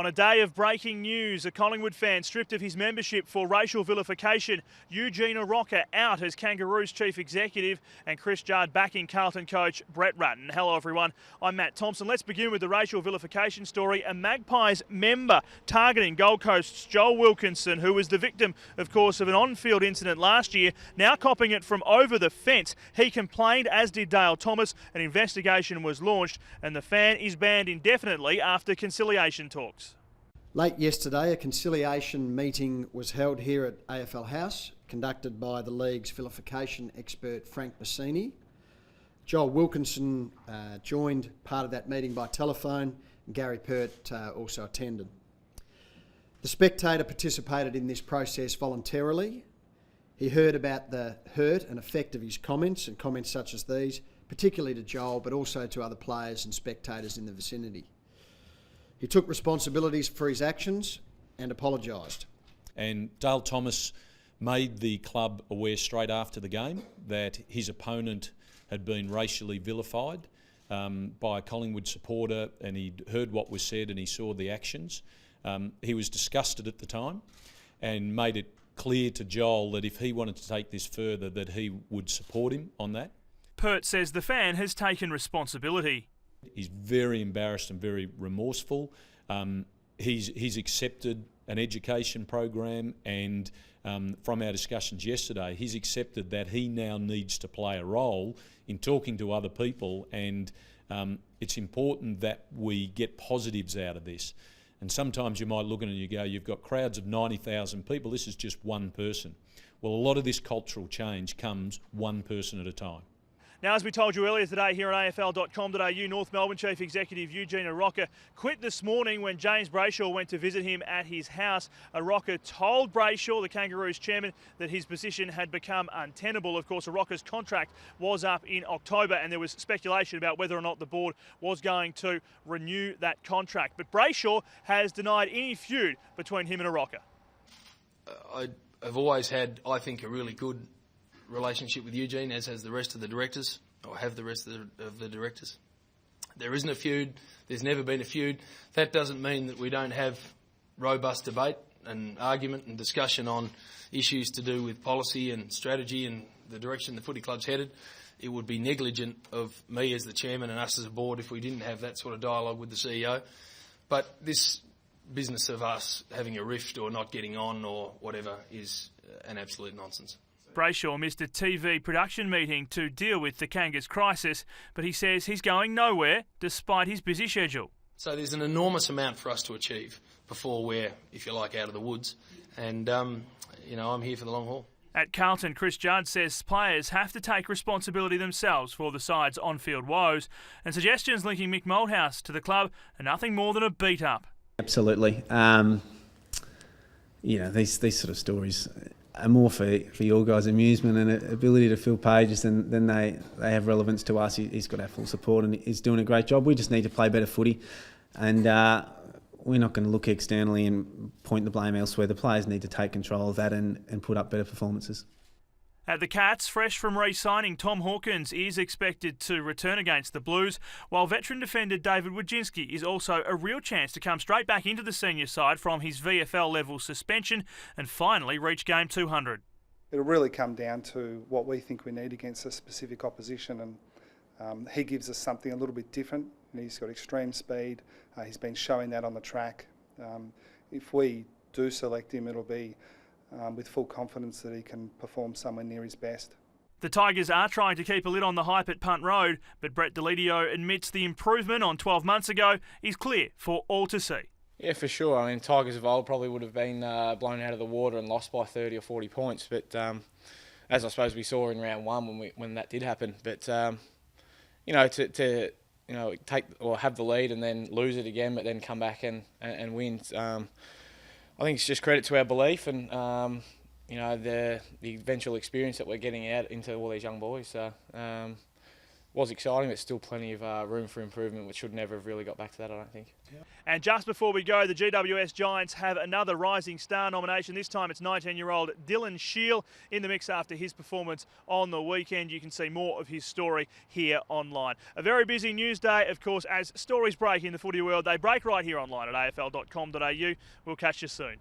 On a day of breaking news, a Collingwood fan stripped of his membership for racial vilification. Eugene Arocka out as Kangaroos chief executive, and Chris Judd backing Carlton coach Brett Ratten. Hello everyone, I'm Matt Thompson. Let's begin with the racial vilification story. A Magpies member targeting Gold Coast's Joel Wilkinson, who was the victim, of course, of an on-field incident last year, now copping it from over the fence. He complained, as did Dale Thomas. An investigation was launched, and the fan is banned indefinitely after conciliation talks. Late yesterday, a conciliation meeting was held here at AFL House, conducted by the league's vilification expert Frank Bassini. Joel Wilkinson joined part of that meeting by telephone, and Gary Pert also attended. The spectator participated in this process voluntarily. He heard about the hurt and effect of his comments, and comments such as these, particularly to Joel, but also to other players and spectators in the vicinity. He took responsibilities for his actions and apologised. And Dale Thomas made the club aware straight after the game that his opponent had been racially vilified by a Collingwood supporter, and he'd heard what was said and he saw the actions. He was disgusted at the time and made it clear to Joel that if he wanted to take this further, that he would support him on that. Pert says the fan has taken responsibility. He's very embarrassed and very remorseful. He's accepted an education program, and from our discussions yesterday, he's accepted that he now needs to play a role in talking to other people, and it's important that we get positives out of this. And sometimes you might look at it and you go, you've got crowds of 90,000 people, this is just one person. Well, a lot of this cultural change comes one person at a time. Now, as we told you earlier today here at AFL.com.au, North Melbourne Chief Executive Eugene Arocka quit this morning when James Brayshaw went to visit him at his house. Arocka told Brayshaw, the Kangaroos chairman, that his position had become untenable. Of course, Arocka's contract was up in October, and there was speculation about whether or not the board was going to renew that contract. But Brayshaw has denied any feud between him and Arocka. I've always had, I think, a really good relationship with Eugene, as has the rest of the directors, or have the rest of the directors. There isn't a feud. There's never been a feud. That doesn't mean that we don't have robust debate and argument and discussion on issues to do with policy and strategy and the direction the footy club's headed. It would be negligent of me as the chairman and us as a board if we didn't have that sort of dialogue with the CEO. But this business of us having a rift or not getting on or whatever is an absolute nonsense. Brayshaw missed a TV production meeting to deal with the Kangas crisis, but he says he's going nowhere despite his busy schedule. So there's an enormous amount for us to achieve before we're, if you like, out of the woods. And, I'm here for the long haul. At Carlton, Chris Judd says players have to take responsibility themselves for the side's on-field woes, and suggestions linking Mick Malthouse to the club are nothing more than a beat-up. Absolutely. These sort of stories are more for your guys' amusement and ability to fill pages than they have relevance to us. He's got our full support and he's doing a great job. We just need to play better footy, and we're not going to look externally and point the blame elsewhere. The players need to take control of that and put up better performances. At the Cats, fresh from re-signing, Tom Hawkins is expected to return against the Blues, while veteran defender David Wojcinski is also a real chance to come straight back into the senior side from his VFL-level suspension and finally reach game 200. It'll really come down to what we think we need against a specific opposition, and he gives us something a little bit different. He's got extreme speed. He's been showing that on the track. If we do select him, it'll be with full confidence that he can perform somewhere near his best. The Tigers are trying to keep a lid on the hype at Punt Road, but Brett Delidio admits the improvement on 12 months ago is clear for all to see. Yeah, for sure. I mean, Tigers of old probably would have been blown out of the water and lost by 30 or 40 points, but as I suppose we saw in round one when that did happen. But to take or have the lead and then lose it again, but then come back and win. I think it's just credit to our belief and the eventual experience that we're getting out into all these young boys. So was exciting, but still plenty of room for improvement, which should never have really got back to that, I don't think. And just before we go, the GWS Giants have another Rising Star nomination. This time it's 19-year-old Dylan Shiel in the mix after his performance on the weekend. You can see more of his story here online. A very busy news day, of course, as stories break in the footy world. They break right here online at afl.com.au. We'll catch you soon.